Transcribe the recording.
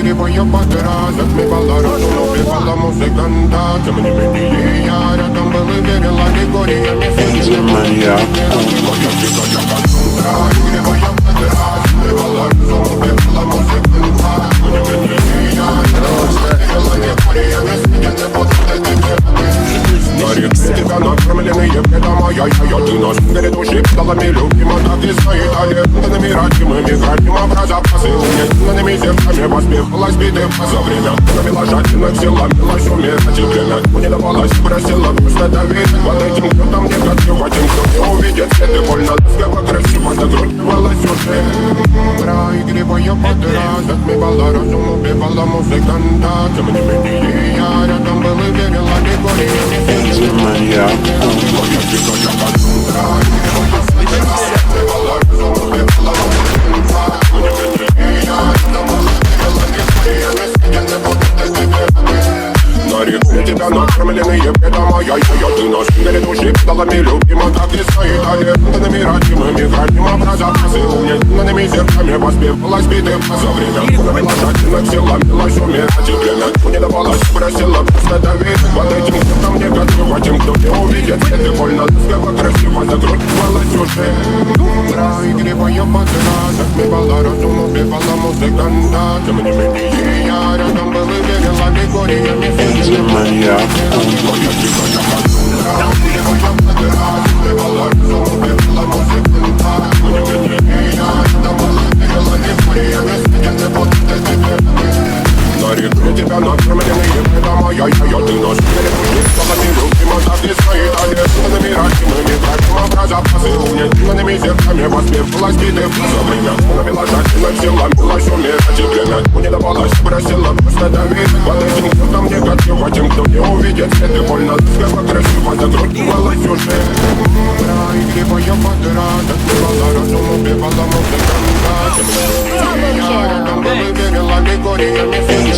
Проигрывая под раз, отмевала разум, убивала музыканта. Тем не менее я рядом был и верил аллегориями. Проигрывая под раз, отмевала разум, убивала музыканта. Тем не менее я рядом был и верил аллегориями. Нарик, тебя накормленные беда моя, ты наш перед души пдалами любима, так и стоит аллегориями, родимыми, граним образа посылки. Нами сердцами воспевалась битва за время. Навела жадных сил, ломилась умирать и время. Не давалась, просила просто давить. Под этим кто-то мне красиво, тем, кто не увидит свет и больно ласково, красиво закручивалась уже. Проигрывая под раз, отмевала разум, убивала музыканта. Тем не менее я рядом был и верил аллегориями. Проигрывая тебя накормленные беда моя, ты наш перед души пдалами любима, так и стоит аллегориями, родимыми, граним образа посылки. Нами сердцами воспевалась битва за время. Навела жадных сил, ломилась умирать и время. Не давалась, просила просто давить. Под этим кто-то мне красиво, тем, кто не увидит свет и больно ласково, красиво закручивалась уже. Проигрывая под раз, отмевала разум, убивала музыканта. Тем не менее я рядом был и верил аллегориями. Проигрывая Нарекли тебя накормленные беда моя, ты наш перед души пдалами любима, так и стоит аллегориями, родимыми, граним образа посылки. Нами сердцами воспевалась битва за время. Навела жадных сил, ломилась умирать и время. Не давалась, просила просто давить. Под этим кто-то мне красиво, тем, кто не увидит свет и больно ласково, красиво закручивалась уже. Проигрывая под раз, отмевала разум, убивала музыканта. Тем не менее я рядом был и верил аллегориями. Проигрывая